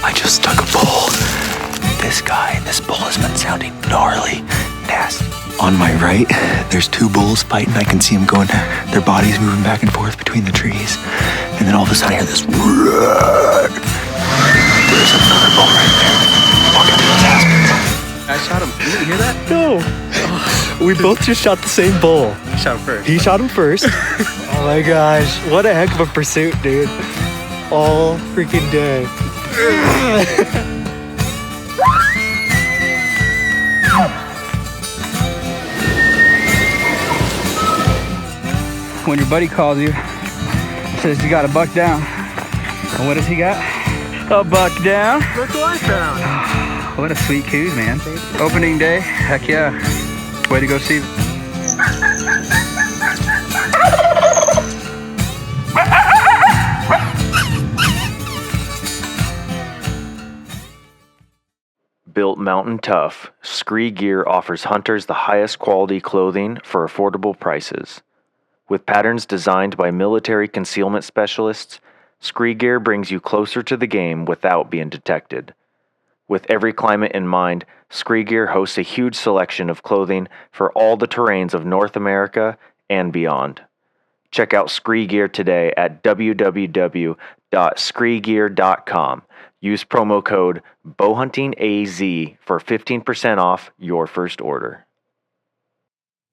I just took a bull. This bull has been sounding gnarly, nasty. On my right, there's two bulls fighting. I can see them going, their bodies moving back and forth between the trees. And then all of a sudden I hear this. There's another bull right there. Walking through those aspens. I shot him. You didn't hear that? No. We both just shot the same bull. I shot him first. He shot him first. Oh my gosh. What a heck of a pursuit, dude. All freaking day. When your buddy calls you, says you got a buck down. And what does he got? A buck down. Look what I found. What a sweet coos, man. Opening day, heck yeah. Way to go, Steve. Built mountain tough, Scree Gear offers hunters the highest quality clothing for affordable prices. With patterns designed by military concealment specialists, Scree Gear brings you closer to the game without being detected. With every climate in mind, Scree Gear hosts a huge selection of clothing for all the terrains of North America and beyond. Check out Scree Gear today at www.screegear.com. Use promo code BowhuntingAZ for 15% off your first order.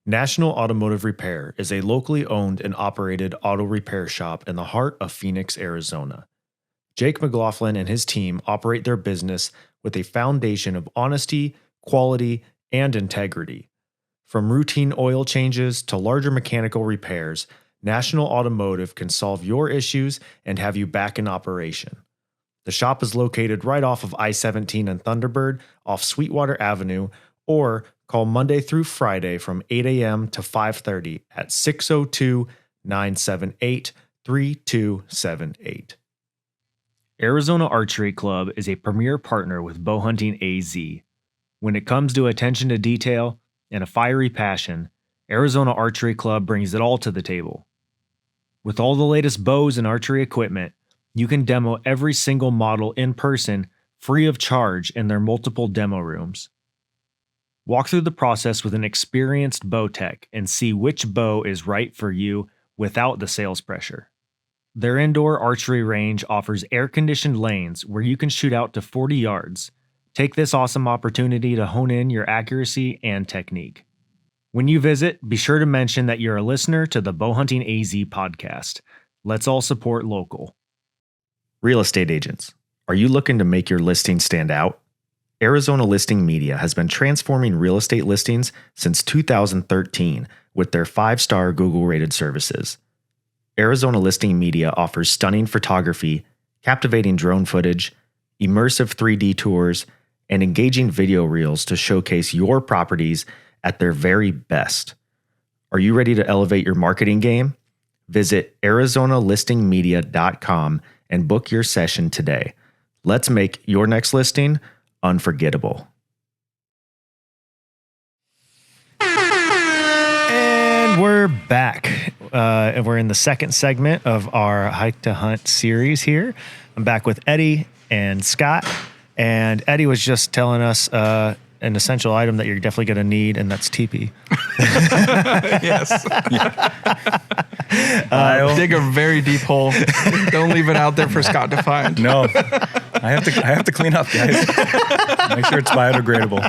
National Automotive Repair is a locally owned and operated auto repair shop in the heart of Phoenix, Arizona. Jake McLaughlin and his team operate their business with a foundation of honesty, quality, and integrity. From routine oil changes to larger mechanical repairs, National Automotive can solve your issues and have you back in operation. The shop is located right off of I-17 and Thunderbird off Sweetwater Avenue, or call Monday through Friday from 8 a.m. to 5:30 at 602-978-3278. Arizona Archery Club is a premier partner with Bowhunting AZ. When it comes to attention to detail and a fiery passion, Arizona Archery Club brings it all to the table. With all the latest bows and archery equipment, you can demo every single model in person free of charge in their multiple demo rooms. Walk through the process with an experienced bow tech and see which bow is right for you without the sales pressure. Their indoor archery range offers air-conditioned lanes where you can shoot out to 40 yards. Take this awesome opportunity to hone in your accuracy and technique. When you visit, be sure to mention that you're a listener to the Bowhunting AZ podcast. Let's all support local. Real estate agents, are you looking to make your listing stand out? Arizona Listing Media has been transforming real estate listings since 2013 with their 5-star Google-rated services. Arizona Listing Media offers stunning photography, captivating drone footage, immersive 3D tours, and engaging video reels to showcase your properties at their very best. Are you ready to elevate your marketing game? Visit ArizonaListingMedia.com and book your session today. Let's make your next listing unforgettable. And we're back. And we're in the second segment of our Hike to Hunt series here. I'm back with Eddie and Scott. And Eddie was just telling us an essential item that you're definitely going to need, and that's teepee. Yes. Dig a very deep hole. Don't leave it out there for Scott to find. No, I have to clean up, guys. Make sure it's biodegradable.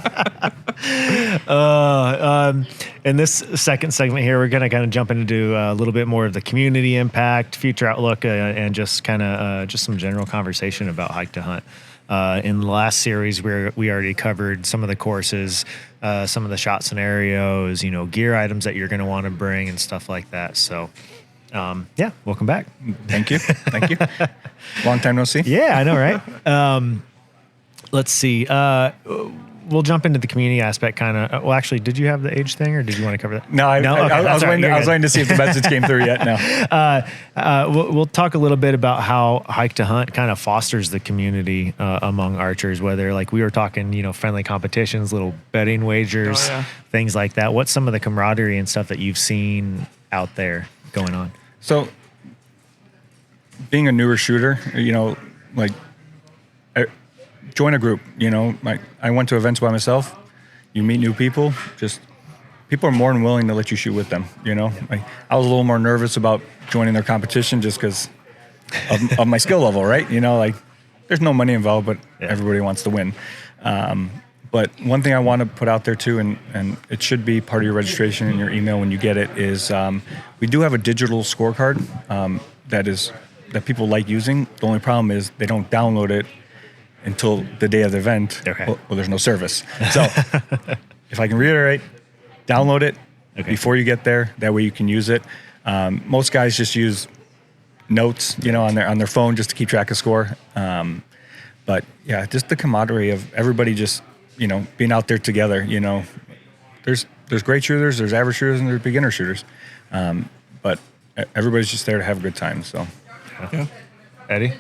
In this second segment here, we're going to kind of jump into a little bit more of the community impact, future outlook, and just kind of just some general conversation about Hike to Hunt. In the last series, we already covered some of the courses, some of the shot scenarios, gear items that you're going to want to bring and stuff like that. So, welcome back. Thank you. Long time no see. Yeah, I know, right? Let's see. We'll jump into the community aspect kind of. Well, actually, did you have the age thing or did you want to cover that? No, I was waiting to see if the message came through yet. No. We'll talk a little bit about how Hike to Hunt kind of fosters the community among archers, whether like we were talking, friendly competitions, little betting wagers, things like that. What's some of the camaraderie and stuff that you've seen out there? going on? So, being a newer shooter, like, join a group. Like I went to events by myself. You meet new people. Just people are more than willing to let you shoot with them. Like I was a little more nervous about joining their competition just because of my skill level, right? Like there's no money involved, but everybody wants to win. But one thing I want to put out there too, and it should be part of your registration in your email when you get it, is we do have a digital scorecard that people like using. The only problem is they don't download it until the day of the event. Okay. Well, there's no service. So if I can reiterate, download it before you get there. That way you can use it. Most guys just use notes, on their phone just to keep track of score. But yeah, just the camaraderie of everybody just, being out there together. There's great shooters, there's average shooters, and there's beginner shooters. But everybody's just there to have a good time. So, Yeah. Eddie?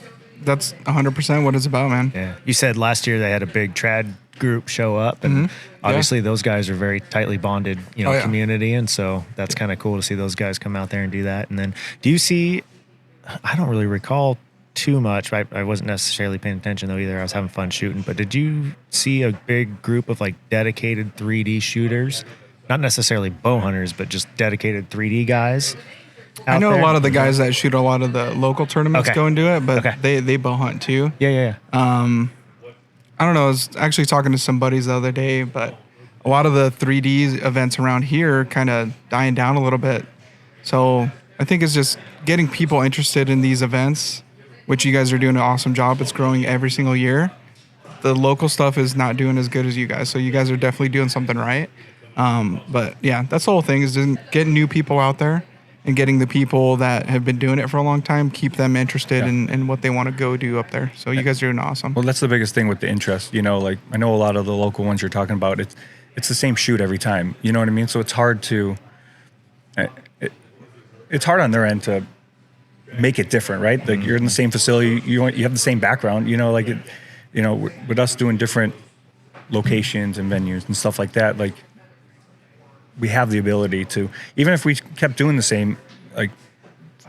That's 100% what it's about, man. Yeah. You said last year they had a big trad group show up, and obviously those guys are very tightly bonded, community, and so that's kind of cool to see those guys come out there and do that. And then, do you see? I don't really recall too much. I wasn't necessarily paying attention though either. I was having fun shooting. But did you see a big group of like dedicated 3D shooters? Not necessarily bow hunters, but just dedicated 3D guys. I know a lot of the guys that shoot a lot of the local tournaments go and do it, but they bow hunt too. Yeah. I don't know. I was actually talking to some buddies the other day, but a lot of the 3D events around here kind of dying down a little bit. So I think it's just getting people interested in these events, which you guys are doing an awesome job. It's growing every single year. The local stuff is not doing as good as you guys, so you guys are definitely doing something right. But yeah, that's the whole thing, is just getting new people out there and getting the people that have been doing it for a long time, keep them interested in what they want to go do up there. So you guys are doing awesome. Well, that's the biggest thing with the interest. Like I know a lot of the local ones you're talking about. It's the same shoot every time. You know what I mean? So it's hard to. It's hard on their end to make it different, right? Like you're in the same facility, you have the same background. With us doing different locations and venues and stuff like that, like we have the ability to, even if we kept doing the same like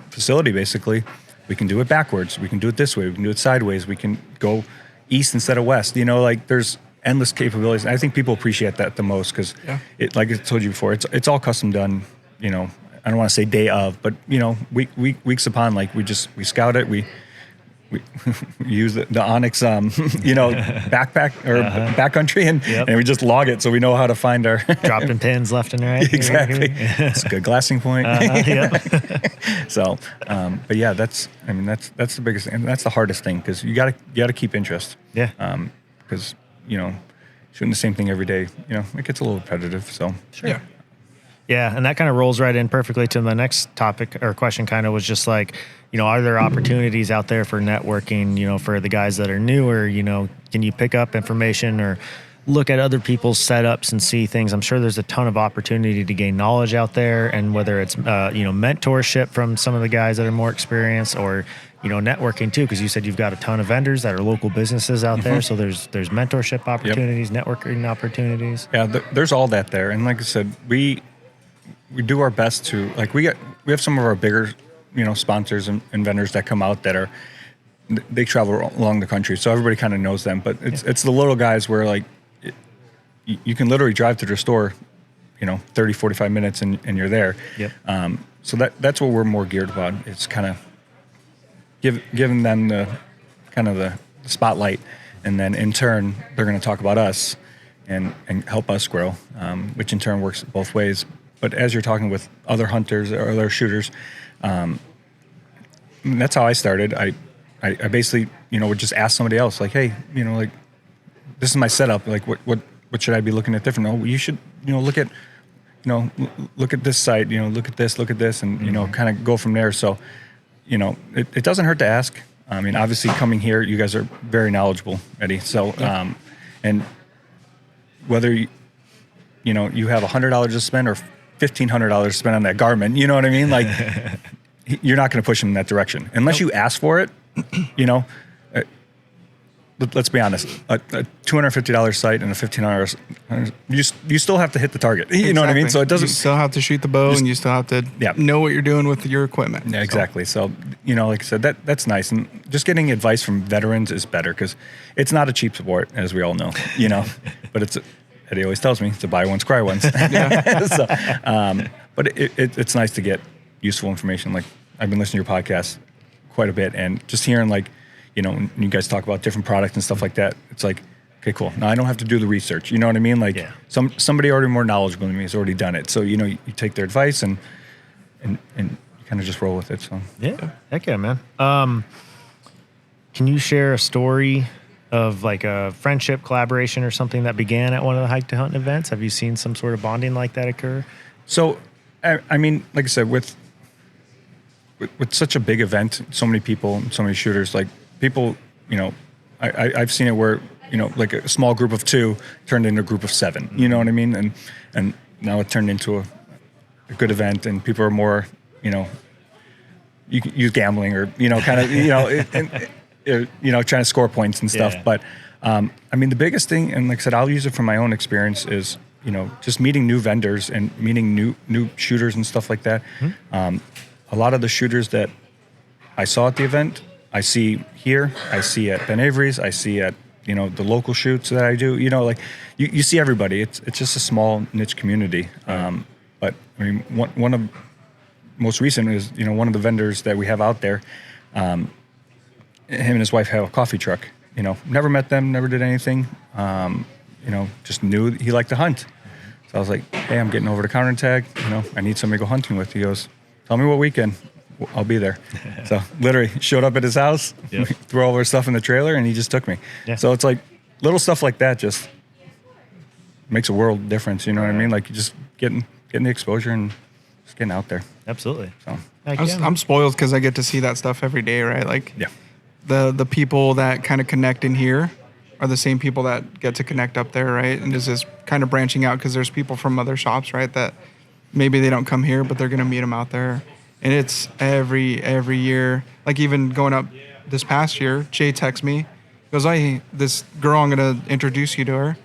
facility, basically, we can do it backwards. We can do it this way. We can do it sideways. We can go east instead of west. Like there's endless capabilities. And I think people appreciate that the most because like I told you before, it's all custom done. I don't want to say day of, but weeks upon, like we scout it. We use the Onyx, backpack or backcountry, and we just log it so we know how to find our dropping pins left and right. Exactly, it's a good glassing point. So, but yeah, that's the biggest thing, and that's the hardest thing because you gotta keep interest. Yeah. Because shooting the same thing every day, it gets a little repetitive. So sure. Yeah. Yeah, and that kind of rolls right in perfectly to my next topic or question. Kind of was just like, are there opportunities out there for networking? For the guys that are newer, can you pick up information or look at other people's setups and see things? I'm sure there's a ton of opportunity to gain knowledge out there, and whether it's mentorship from some of the guys that are more experienced, or networking too, because you said you've got a ton of vendors that are local businesses out there. So there's mentorship opportunities, networking opportunities. Yeah, there's all that there, and like I said, we do our best to, like, we have some of our bigger, sponsors and vendors that come out that they travel along the country, so everybody kind of knows them. But it's the little guys where like you can literally drive to their store, 30, 45 minutes and you're there. Yep. So that's what we're more geared about. It's kind of giving them the spotlight, and then in turn they're going to talk about us and help us grow, which in turn works both ways. But as you're talking with other hunters or other shooters, that's how I started. I basically, would just ask somebody else, like, hey, like, this is my setup. Like, what should I be looking at different? Oh, you should, look at this site. Look at this, and kind of go from there. So, it doesn't hurt to ask. I mean, obviously, coming here, you guys are very knowledgeable, Eddie. So, and whether you have $100 to spend or $1,500 to spend on that Garmin, you know what I mean? Like, you're not going to push them in that direction unless you ask for it. The let's be honest, a $250 sight and a $1,500, you still have to hit the target. You know what I mean? So it doesn't. You still have to shoot the bow, and you still have to know what you're doing with your equipment. Yeah, exactly. So, like I said, that's nice. And just getting advice from veterans is better because it's not a cheap sport, as we all know, but Eddie always tells me it's a buy once, cry once. So, but it's nice to get useful information. Like I've been listening to your podcast quite a bit, and just hearing when you guys talk about different products and stuff like that, it's like, okay, cool. Now I don't have to do the research. You know what I mean? Like somebody already more knowledgeable than me has already done it. So you take their advice and you kind of just roll with it. So heck yeah, man. Can you share a story of like a friendship, collaboration, or something that began at one of the Hike to Hunt events? Have you seen some sort of bonding like that occur? So, I mean, like I said, with such a big event, so many people, so many shooters, like people, I've seen it where, like a small group of 2 turned into a group of 7, you know what I mean? And now it turned into a good event, and people are more, you use gambling or, kind of, trying to score points and stuff. But, I mean, the biggest thing, and like I said, I'll use it from my own experience, is, just meeting new vendors and meeting new shooters and stuff like that. A lot of the shooters that I saw at the event, I see here, I see at Ben Avery's, I see at, the local shoots that I do, like you see everybody. It's just a small niche community. But I mean, one of most recent is, one of the vendors that we have out there, him and his wife have a coffee truck, never met them, never did anything. Just knew he liked to hunt. So I was like, hey, I'm getting over to Counter Tag. I need somebody to go hunting with. He goes, tell me what weekend. I'll be there. So literally showed up at his house, threw all our stuff in the trailer, and he just took me. Yeah. So it's like little stuff like that just makes a world difference. You know what I mean? Like just getting the exposure and just getting out there. Absolutely. So I'm spoiled because I get to see that stuff every day, right? Like the people that kind of connect in here are the same people that get to connect up there, right? And this is kind of branching out because there's people from other shops, right, that maybe they don't come here, but they're going to meet them out there. And it's every year. Like even going up this past year, Jay texts me. He goes, hey, this girl, I'm going to introduce you to her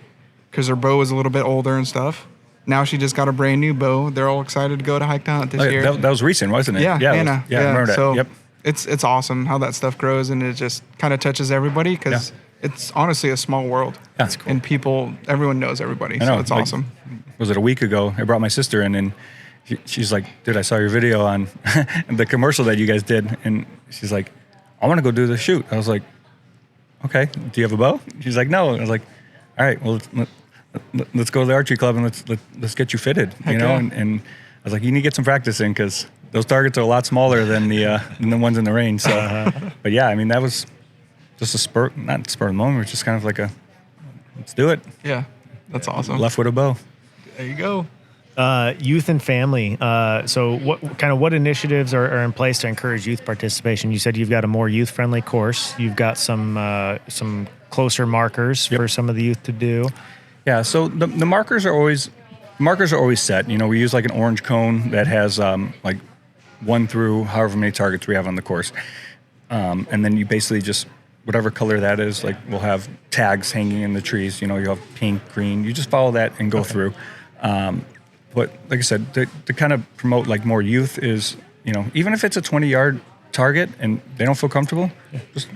because her bow is a little bit older and stuff. Now she just got a brand new bow. They're all excited to go to Hike to Hunt this year. That was recent, wasn't it? Yeah, Anna. I remember that. So it's awesome how that stuff grows, and it just kind of touches everybody because it's honestly a small world. That's cool. And everyone knows everybody, so it's awesome. Was it a week ago? I brought my sister in, and she's like, dude, I saw your video on the commercial that you guys did. And she's like, I want to go do the shoot. I was like, okay, do you have a bow? She's like, no. I was like, all right, well, let's go to the archery club and let's get you fitted, And I was like, you need to get some practice in because those targets are a lot smaller than the ones in the range. So, but yeah, I mean, that was just not spur of the moment. It was just kind of like let's do it. Yeah, that's awesome. Left with a bow. There you go. Youth and family. So what initiatives are in place to encourage youth participation? You said you've got a more youth-friendly course. You've got some closer markers for some of the youth to do. Yeah, so the markers are always set. We use like an orange cone that has like 1 through however many targets we have on the course. And then you basically just, whatever color that is, like we'll have tags hanging in the trees. You have pink, green. You just follow that and go through. But like I said, to kind of promote like more youth is, even if it's a 20-yard target and they don't feel comfortable, just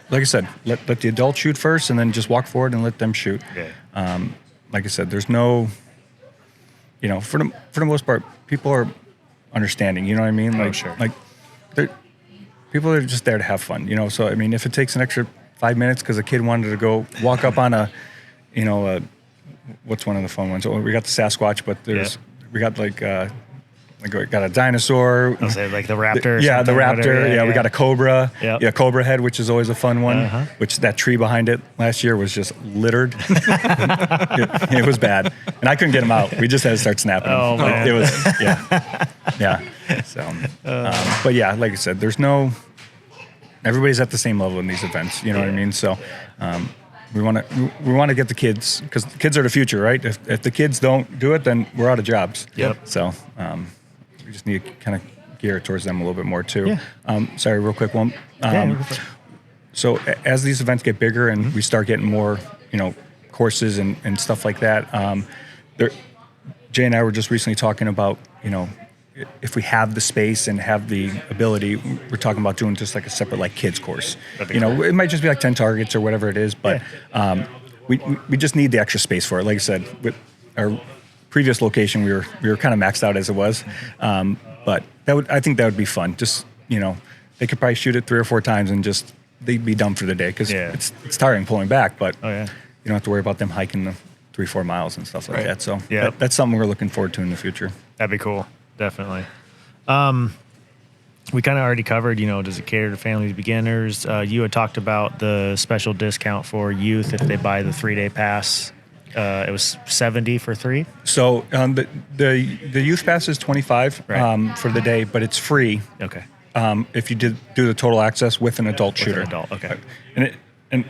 like I said, let the adult shoot first and then just walk forward and let them shoot. Yeah. Like I said, there's no, for the most part, people are understanding. You know what I mean? Like, sure. Like, people are just there to have fun. So I mean, if it takes an extra 5 minutes because a kid wanted to go walk up on what's one of the fun ones? Oh, we got the Sasquatch, but we got we got a dinosaur. I'll say like the raptor. The raptor. Whatever, we got a cobra. Yep. Yeah, cobra head, which is always a fun one. Which that tree behind it last year was just littered. it was bad, and I couldn't get him out. We just had to start snapping. Oh man, it was yeah. So, but yeah, like I said, there's no. Everybody's at the same level in these events. You know what I mean? So. We want to get the kids, because the kids are the future, right? If the kids don't do it, then we're out of jobs. Yep. So we just need to kind of gear it towards them a little bit more too. Yeah. Sorry, real quick one. so as these events get bigger and we start getting more, courses and stuff like that, Jay and I were just recently talking about, if we have the space and have the ability, we're talking about doing just like a separate like kids course. It might just be like 10 targets or whatever it is, but we just need the extra space for it. Like I said, with our previous location, we were kind of maxed out as it was, but I think that would be fun. Just they could probably shoot it 3 or 4 times and just they'd be done for the day because it's tiring pulling back, but you don't have to worry about them hiking the 3-4 miles and stuff like that. So that's something we're looking forward to in the future. That'd be cool. Definitely. We kind of already covered, does it cater to families, beginners? You had talked about the special discount for youth if they buy the 3-day pass. It was $70 for 3. So the youth pass is $25 for the day, but it's free. Okay. If you do the total access with an adult shooter. With an adult, okay. And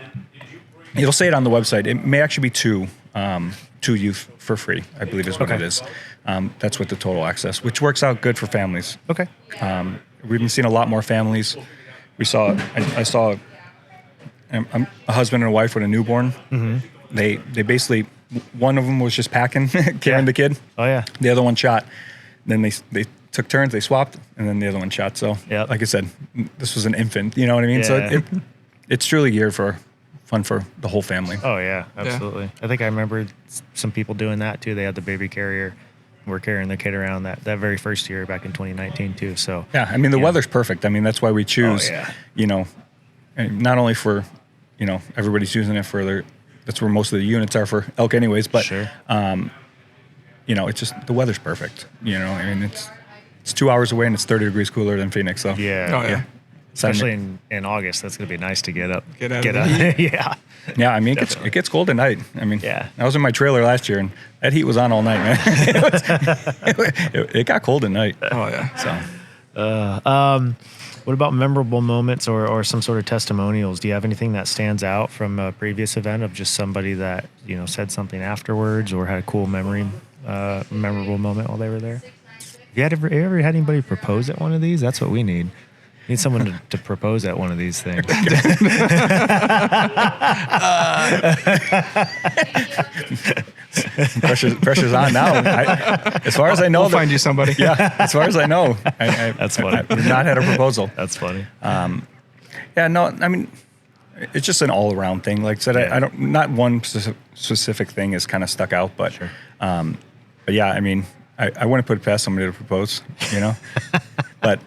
it'll say it on the website. It may actually be two youth for free, I believe is what it is. That's with the total access, which works out good for families. Okay. We've been seeing a lot more families. I saw a husband and a wife with a newborn. Mm-hmm. They basically, one of them was just packing, carrying the kid. Oh yeah. The other one shot. Then they took turns, they swapped, and then the other one shot. So like I said, this was an infant, you know what I mean? Yeah. So it's truly geared for fun for the whole family. Oh yeah, absolutely. I think I remember some people doing that too. They had the baby carrier. We're carrying the kid around that very first year back in 2019 too. So yeah, I mean the weather's perfect. I mean that's why we choose. And not only for everybody's using it for that's where most of the units are for elk anyways. But it's just the weather's perfect. I mean it's 2 hours away and it's 30 degrees cooler than Phoenix. So yeah. Especially in August, that's going to be nice to get out. Get out. Yeah. Yeah, I mean, it gets cold at night. I mean, I was in my trailer last year, and that heat was on all night, man. It got cold at night. Oh, yeah. So, what about memorable moments or some sort of testimonials? Do you have anything that stands out from a previous event of just somebody that, said something afterwards or had a cool memorable moment while they were there? You ever had anybody propose at one of these? That's what we need. Need someone to propose at one of these things. Pressure's on now. As far as I know, we'll find you somebody. Yeah, as far as I know, that's funny. I've not had a proposal. That's funny. I mean, it's just an all-around thing. Like I said, I don't. Not one specific thing is kind of stuck out, but yeah, I mean, I wouldn't put it past somebody to propose, but.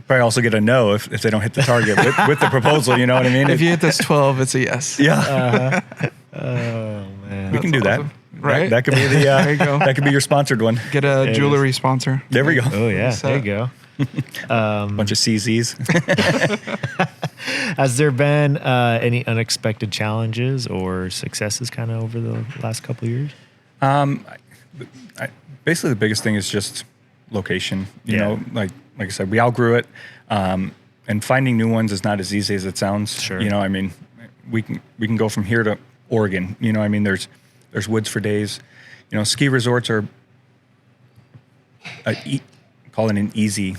Probably also get a no if they don't hit the target with the proposal. You know what I mean? If you hit this 12, it's a yes. Yeah. Oh man, we can do awesome. that. Right? That could be the. There you go. That could be your sponsored one. Get a jewelry sponsor. There we go. Oh yeah, there you go. Bunch of CZs. Has there been any unexpected challenges or successes kind of over the last couple of years? Basically, the biggest thing is just location. You know, like I said, we outgrew it, and finding new ones is not as easy as it sounds. Sure. I mean, we can go from here to Oregon. I mean, there's woods for days. Ski resorts are call it an easy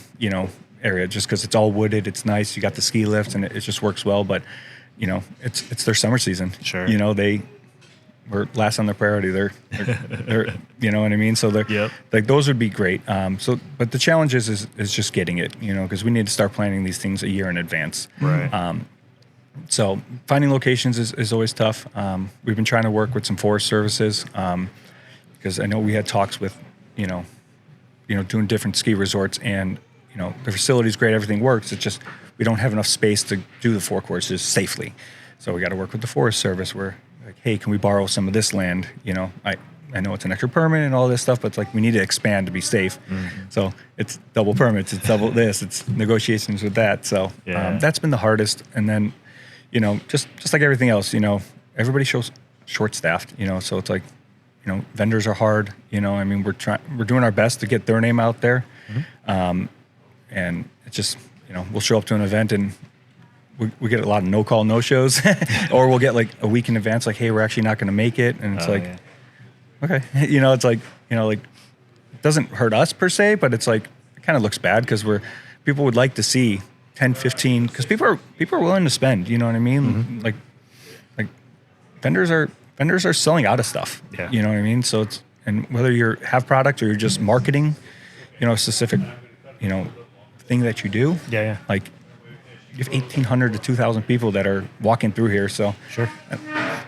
area just because it's all wooded. It's nice. You got the ski lifts and it just works well. But it's their summer season. Sure. We're last on the priority. They're you know what I mean? So like those would be great. But the challenge is just getting it, because we need to start planning these things a year in advance. Right. So finding locations is always tough. We've been trying to work with some forest services, because I know we had talks with, doing different ski resorts, and the facility's great, everything works. It's just we don't have enough space to do the 4 courses safely. So we got to work with the Forest Service. Where like, hey, can we borrow some of this land? I know it's an extra permit and all this stuff, but it's like we need to expand to be safe. Mm-hmm. So it's double permits, it's double this, it's negotiations with that. So that's been the hardest. And then, just like everything else, everybody shows short-staffed. So it's like, vendors are hard. I mean, we're doing our best to get their name out there, and it's just we'll show up to an event and we get a lot of no-call, no-shows, or we'll get like a week in advance, like, hey, we're actually not going to make it, and it's okay, it's like like it doesn't hurt us per se, but it's like it kind of looks bad because people would like to see 10, 15, because people are willing to spend. You know what I mean? Mm-hmm. Like vendors are selling out of stuff. Yeah. You know what I mean? So it's, and whether you have product or you're just marketing, you know, a specific, you know, thing that you do. Yeah. Like you have 1,800 to 2,000 people that are walking through here. So Sure.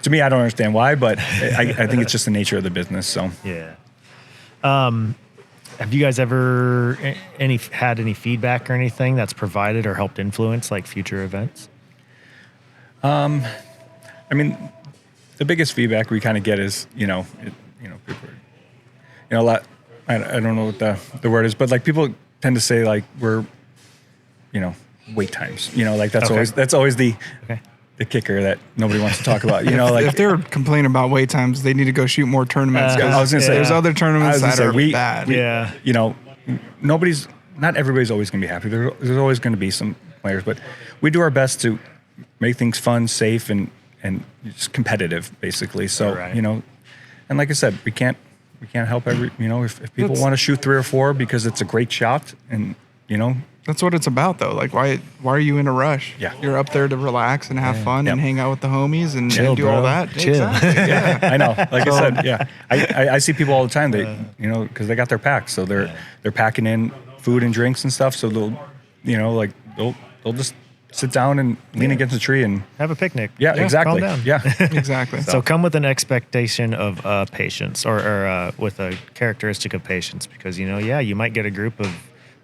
To me, I don't understand why, but I think it's just the nature of the business. So Yeah. Have you guys ever had any feedback or anything that's provided or helped influence like future events? I mean, the biggest feedback we kind of get is, people are, a lot. I don't know what the word is, but like people tend to say like we're, wait times. Like that's always the kicker that nobody wants to talk about. Like if they're complaining about wait times, they need to go shoot more tournaments. I was going to say there's other tournaments that are bad. Not everybody's always going to be happy. There's always going to be some players, but we do our best to make things fun, safe, and just competitive, basically. So Right. And like I said, we can't help every. If people want to shoot 3 or 4 because it's a great shot, and That's what it's about, though. Like, why are you in a rush? Yeah. You're up there to relax and have fun and hang out with the homies and Chill, do all bro. that. Chill. Exactly. Yeah. I know. Like I said, yeah. I see people all the time. They, because they got their packs, so they're packing in food and drinks and stuff. So they'll just sit down and lean against a tree and Have a picnic. yeah, exactly. Calm down. Yeah, Exactly. So come with an expectation of patience or with a characteristic of patience because, you might get a group of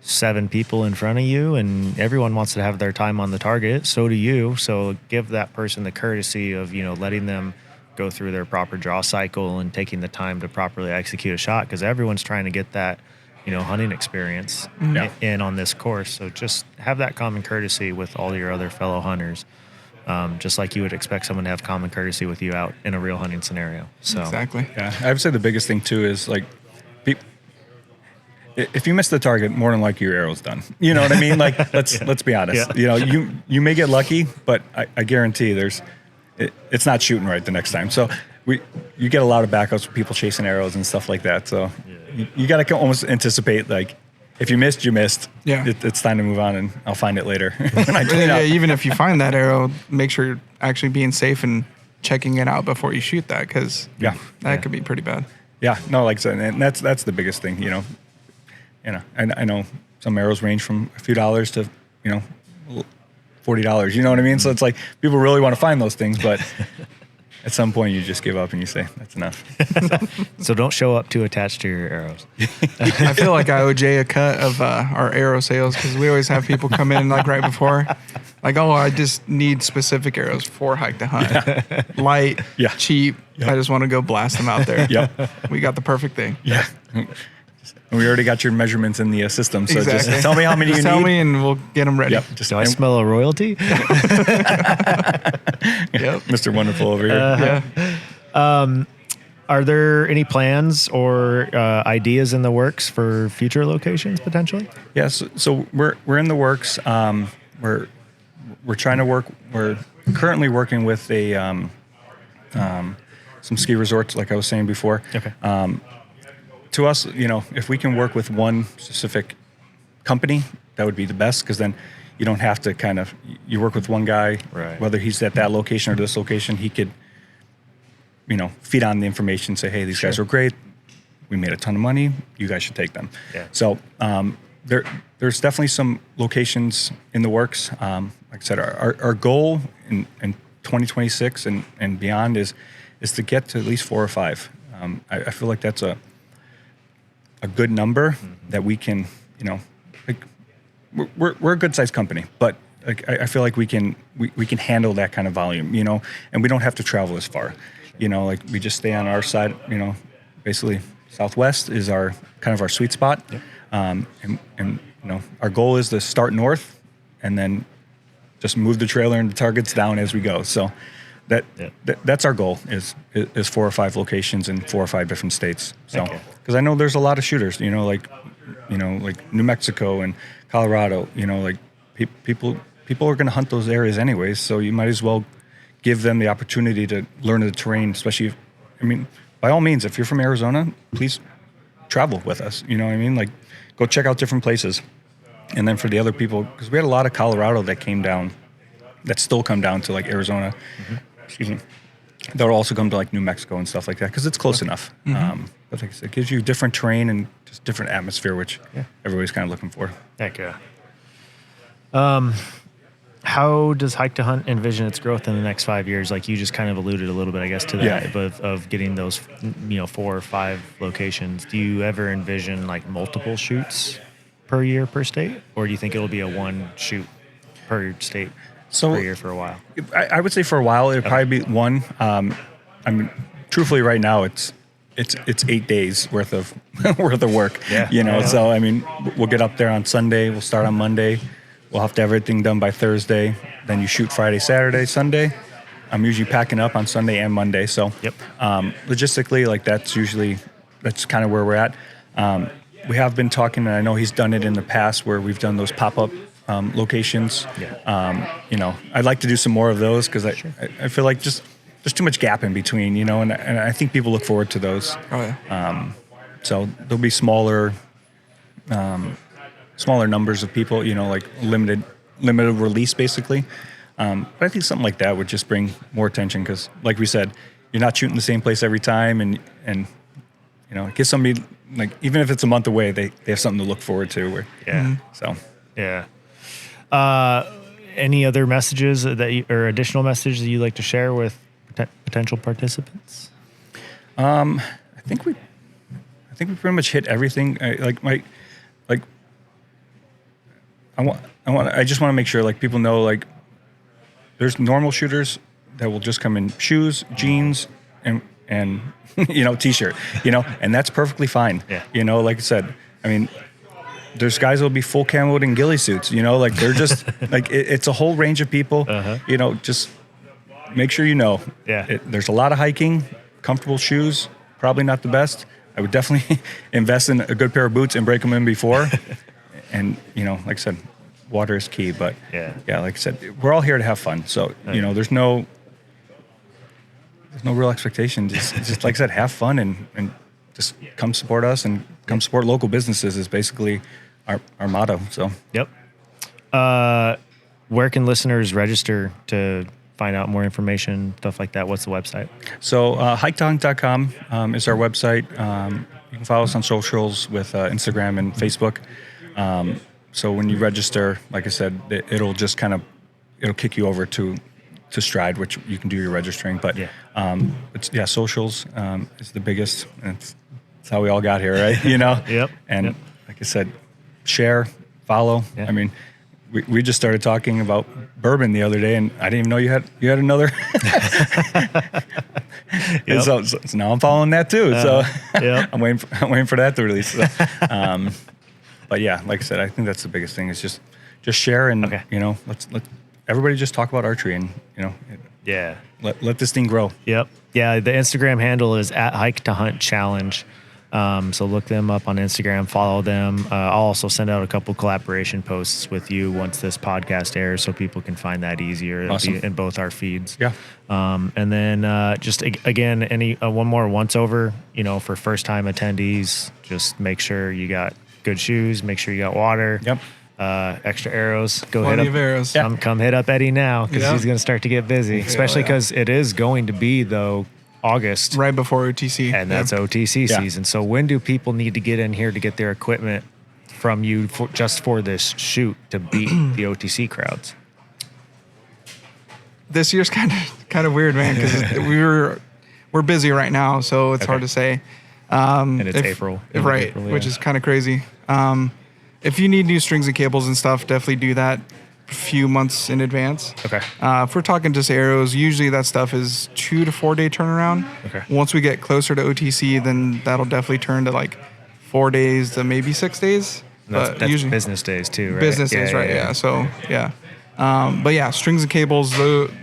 7 people in front of you and everyone wants to have their time on the target. So do you. So give that person the courtesy of, letting them go through their proper draw cycle and taking the time to properly execute a shot because everyone's trying to get that, hunting experience in on this course. So just have that common courtesy with all your other fellow hunters. Just like you would expect someone to have common courtesy with you out in a real hunting scenario. So Exactly. yeah. I would say the biggest thing too is like, if you miss the target, more than likely your arrow's done. You know what I mean? Like let's be honest. Yeah. You may get lucky, but I guarantee it's not shooting right the next time. So you get a lot of backups with people chasing arrows and stuff like that. So you got to almost anticipate like if you missed, you missed. Yeah. It's time to move on, and I'll find it later. When I clean Yeah, up. even if you find that arrow, make sure you're actually being safe and checking it out before you shoot that because that could be pretty bad. Yeah, no, like I said, and that's the biggest thing, I know some arrows range from a few dollars to, $40. You know what I mean? So it's like people really want to find those things, but at some point you just give up and you say, that's enough. So don't show up too attached to your arrows. I feel like I owe Jay a cut of our arrow sales because we always have people come in like right before. Like, oh, I just need specific arrows for hike to hunt. Light, cheap. I just want to go blast them out there. Yep. We got the perfect thing. Yeah. And we already got your measurements in the system, so Exactly. just tell me how many Just you tell need. me and we'll get them ready. Yep. Do I smell a royalty? Yep. Mr. Wonderful over here. Yeah. Are there any plans or ideas in the works for future locations potentially? Yes. So we're in the works. We're trying to work. We're currently working with some ski resorts, like I was saying before. Okay. To us, if we can work with one specific company, that would be the best because then you don't have to you work with one guy, Right. whether he's at that location or this location, he could, feed on the information, say, hey, these guys are great. We made a ton of money. You guys should take them. Yeah. So there's definitely some locations in the works. Like I said, our goal in 2026 and beyond is to get to at least 4 or 5. I feel like that's a good number that we can, we're a good sized company, but I feel like we can handle that kind of volume, and we don't have to travel as far, like we just stay on our side, basically Southwest is our kind of our sweet spot. Yep. And our goal is to start north and then just move the trailer and the targets down as we go. So that's our goal is 4 or 5 locations in 4 or 5 different states. So, because I know there's a lot of shooters, like New Mexico and Colorado, like people are going to hunt those areas anyways. So you might as well give them the opportunity to learn the terrain, especially by all means, if you're from Arizona, please travel with us. You know what I mean? Like go check out different places. And then for the other people, because we had a lot of Colorado that came down, that still come down to like Arizona. Excuse me. They'll also come to like New Mexico and stuff like that because it's close enough. But like I said, it gives you different terrain and just different atmosphere, which everybody's kind of looking for. Heck yeah. How does Hike to Hunt envision its growth in the next 5 years? Like you just kind of alluded a little bit, I guess, to that of getting those, 4 or 5 locations. Do you ever envision like multiple shoots per year per state, or do you think it'll be a one shoot per state per year for a while? I would say for a while it'd probably be one. I mean, truthfully, right now it's 8 days worth of work. So I mean, we'll get up there on Sunday. We'll start on Monday. We'll have to have everything done by Thursday. Then you shoot Friday, Saturday, Sunday. I'm usually packing up on Sunday and Monday. So logistically, like that's kind of where we're at. We have been talking, and I know he's done it in the past where we've done those pop-up locations. I'd like to do some more of those because I feel like just there's too much gap in between, and I think people look forward to those. So there'll be smaller numbers of people, like limited release basically. But I think something like that would just bring more attention because, like we said, you're not shooting the same place every time, and it gives somebody, like, even if it's a month away, they have something to look forward to. Any other messages or additional messages that you'd like to share with potential participants? I think we pretty much hit everything. I just want to make sure like people know, like, there's normal shooters that will just come in shoes, jeans, and t-shirt, and that's perfectly fine. Like I said, I mean, there's guys that'll be full camoed in ghillie suits, like they're just like, it's a whole range of people, just make sure there's a lot of hiking, comfortable shoes, probably not the best. I would definitely invest in a good pair of boots and break them in before. And, like I said, water is key, but like I said, we're all here to have fun. So, there's no real expectation. Just like I said, have fun and just come support us and come support local businesses is basically our motto. So, where can listeners register to find out more information, stuff like that? What's the website? So, hiketohunt.com is our website. You can follow us on socials with Instagram and Facebook. So when you register, like I said, it'll just it'll kick you over to Stride, which you can do your registering. But socials is the biggest. And it's how we all got here, right? And like I said, share, follow. Yeah. I mean, we just started talking about bourbon the other day, and I didn't even know you had another. So now I'm following that too. So I'm waiting for that to release. So, but yeah, like I said, I think that's the biggest thing is just share and let everybody just talk about archery and let this thing grow. Yep. Yeah. The Instagram handle is @HikeToHuntChallenge. So look them up on Instagram, follow them. I'll also send out a couple collaboration posts with you once this podcast airs so people can find that easier. Awesome. It'll be in both our feeds. Yeah. And then just again, one more once over, for first time attendees, just make sure you got good shoes, make sure you got water. Yep. Extra arrows. Plenty of arrows. Come hit up Eddie now because he's going to start to get busy, especially because it is going to be August, right before OTC, and that's OTC season. So when do people need to get in here to get their equipment from you just for this shoot to beat the OTC crowds? This year's kind of weird, man, because we're busy right now, so it's hard to say. And it's April, right? April, which is kind of crazy. If you need new strings and cables and stuff, definitely do that a few months in advance. Okay. If we're talking just arrows, usually that stuff is 2 to 4 day turnaround. Okay. Once we get closer to OTC, then that'll definitely turn to like 4 days to maybe 6 days. That's usually business days too, right? Business days, right? Yeah. So but yeah, strings and cables,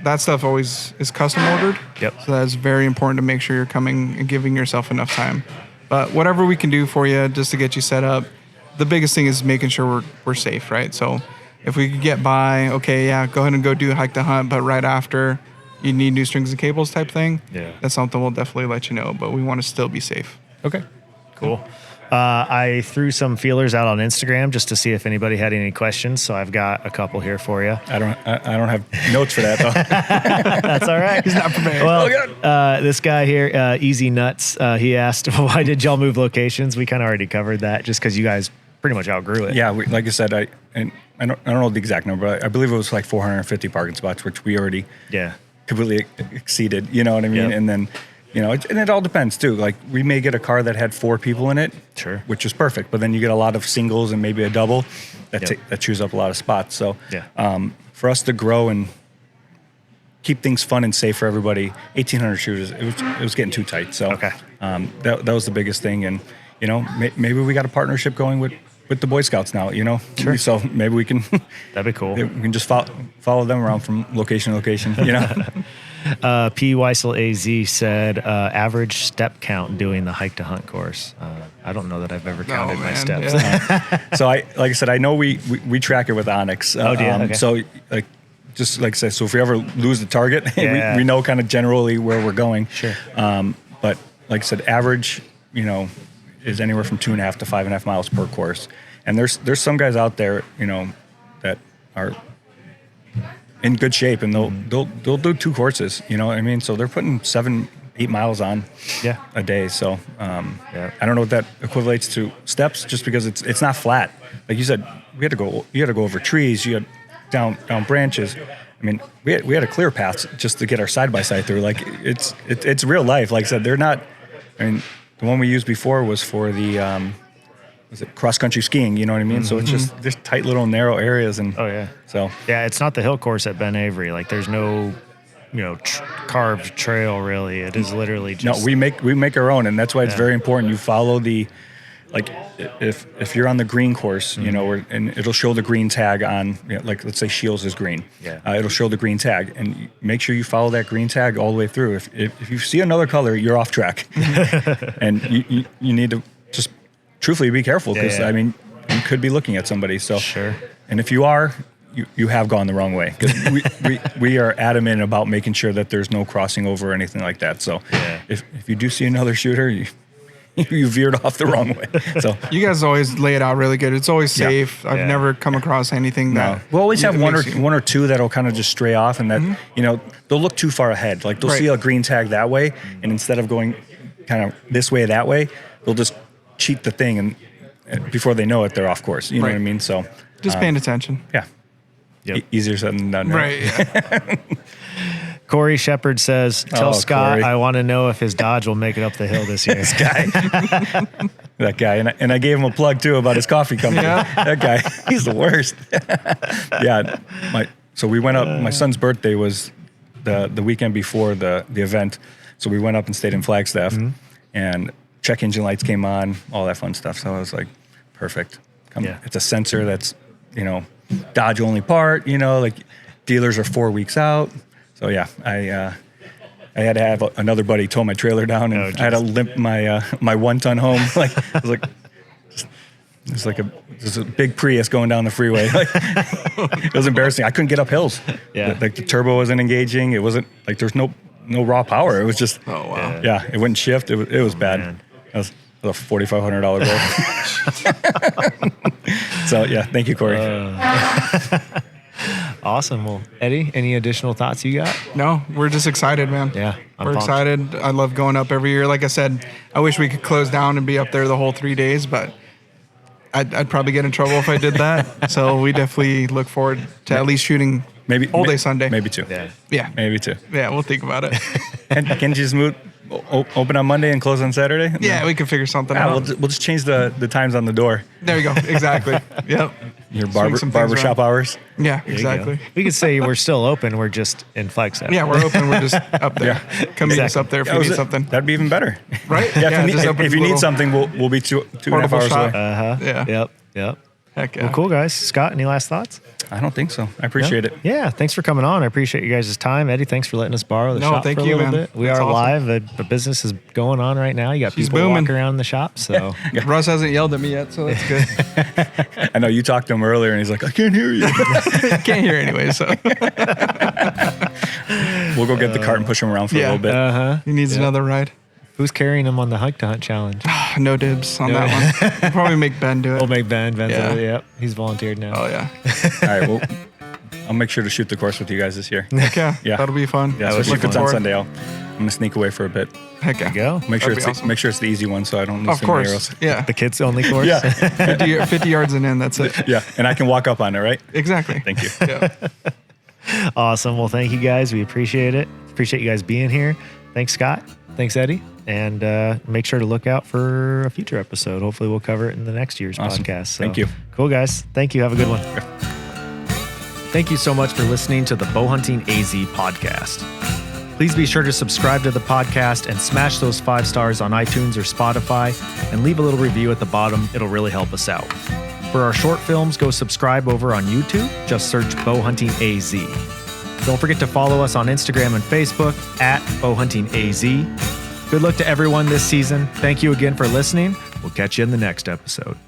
that stuff always is custom ordered. Yep. So that's very important to make sure you're coming and giving yourself enough time. But whatever we can do for you just to get you set up, the biggest thing is making sure we're safe, right? So if we could get by, go ahead and go do Hike to Hunt, but right after you need new strings and cables type thing, that's something we'll definitely let you know, but we want to still be safe. Okay, cool. I threw some feelers out on Instagram just to see if anybody had any questions. So I've got a couple here for you. I don't have notes for that though. That's all right. He's not prepared. Well, this guy here, Easy Nuts, he asked, why did y'all move locations? We kind of already covered that just because you guys pretty much outgrew it. Yeah, like I said, I don't know the exact number, but I believe it was like 450 parking spots, which we already completely exceeded. You know what I mean? Yep. And then, and it all depends too. Like we may get a car that had 4 people in it, sure, which is perfect. But then you get a lot of singles and maybe a double that chews up a lot of spots. So for us to grow and keep things fun and safe for everybody, 1,800 shooters, it was getting too tight. So that was the biggest thing. And maybe we got a partnership going with the Boy Scouts now, Sure. So maybe we can. That'd be cool. We can just follow them around from location to location, P. Weissel AZ said, average step count doing the hike to hunt course. I don't know that I've ever counted my steps. Yeah. So like I said, I know we track it with Onyx. Okay. So just like I said, so if we ever lose the target, we know kind of generally where we're going. Sure. But like I said, average, is anywhere from 2.5 to 5.5 miles per course. And there's some guys out there, that are in good shape, and they'll do 2 courses. You know what I mean? So they're putting 7-8 miles on a day. So I don't know what that equivalates to steps, just because it's not flat. Like you said, you had to go over trees, you had down branches. I mean, we had a clear path just to get our side-by-side through. Like it's real life. Like I said, they're not. I mean, the one we used before was for the was it cross-country skiing? You know what I mean? So it's just tight little narrow areas, and so it's not the hill course at Ben Avery. Like there's no carved trail really. It is literally just we make our own, and that's why it's very important you follow the. Like if you're on the green course, and it'll show the green tag on, like let's say Shields is green. It'll show the green tag, and make sure you follow that green tag all the way through. If you see another color, you're off track, and you need to just truthfully be careful, because I mean you could be looking at somebody. So sure. And if you are, you have gone the wrong way, because we are adamant about making sure that there's no crossing over or anything like that. So if you do see another shooter, you veered off the wrong way. So you guys always lay it out really good. It's always safe. I've never come across anything that we'll always have one or two that'll kind of just stray off, and that they'll look too far ahead. Like they'll see a green tag that way, and instead of going kind of this way that way, they'll just cheat the thing, and before they know it, they're off course. You know what I mean? So just paying attention. Yeah. Yep. Easier said than done. Right. Yeah. Corey Shepard says, tell Scott Corey. I want to know if his Dodge will make it up the hill this year. This guy. That guy. And I gave him a plug, too, about his coffee company. That guy, he's the worst. So we went up. My son's birthday was the weekend before the event. So we went up and stayed in Flagstaff. And check engine lights came on, all that fun stuff. So I was like, perfect. It's a sensor that's, Dodge only part, like dealers are 4 weeks out. So I had to have another buddy tow my trailer down, and I had to limp my 1-ton home. Like it was like a big Prius going down the freeway. Like, it was embarrassing. I couldn't get up hills. Like the turbo wasn't engaging. It wasn't like there's no raw power. It was just it wouldn't shift. It was bad. It was a $4,500 bill. So thank you, Corey. Awesome. Well, Eddie, any additional thoughts you got? No, we're just excited, man. Yeah, we're excited. I love going up every year. Like I said, I wish we could close down and be up there the whole 3 days, but I'd probably get in trouble if I did that. So we definitely look forward to at least shooting all day Sunday. Maybe 2. Yeah. Maybe 2. Yeah, we'll think about it. And can you just open on Monday and close on Saturday? Yeah, we can figure something out. We'll just change the times on the door. There you go. Exactly. Yep. Your barbershop hours. Yeah, exactly. We could say we're still open. We're just in Flagstaff. Yeah, we're open. We're just up there. Come meet us up there if you need something. That'd be even better. Right? If you need something, we'll be 2.5 hours away. Yeah. Yep. Heck yeah. Well, cool, guys. Scott, any last thoughts? I don't think so. I appreciate it. Yeah, thanks for coming on. I appreciate you guys' time. Eddie, thanks for letting us borrow the shop for a little bit. We are live. The business is going on right now. You got people walking around the shop. So Russ hasn't yelled at me yet, so that's good. I know you talked to him earlier, and he's like, I can't hear you. Can't hear anyway, so. We'll go get the cart and push him around for a little bit. He needs another ride. Who's carrying him on the hike to hunt challenge? No dibs on that one. We'll probably make Ben do it. We'll make Ben. Ben's Yeah. yep. He's volunteered now. Oh yeah. All right. Well, I'll make sure to shoot the course with you guys this year. Heck yeah. Yeah. That'll be fun. Yeah, would be especially if it's on forward. Sunday. I'm gonna sneak away for a bit. Heck yeah. Go. Make sure That'd be awesome. make sure it's the easy one, so I don't lose Of too many course. arrows. Yeah. The kids only course. Yeah. 50 yards and in. That's it. Yeah, and I can walk up on it, right? Exactly. Thank you. Yeah. Awesome. Well, thank you guys. We appreciate it. Appreciate you guys being here. Thanks, Scott. Thanks, Eddie. And make sure to look out for a future episode. Hopefully, we'll cover it in the next year's Awesome. podcast. So, Thank you. Cool, guys. Thank you. Have a good one. Thank you so much for listening to the Bowhunting AZ podcast. Please be sure to subscribe to the podcast and smash those 5 stars on iTunes or Spotify and leave a little review at the bottom. It'll really help us out. For our short films, go subscribe over on YouTube. Just search Bowhunting AZ. Don't forget to follow us on Instagram and Facebook at Bowhunting AZ. Good luck to everyone this season. Thank you again for listening. We'll catch you in the next episode.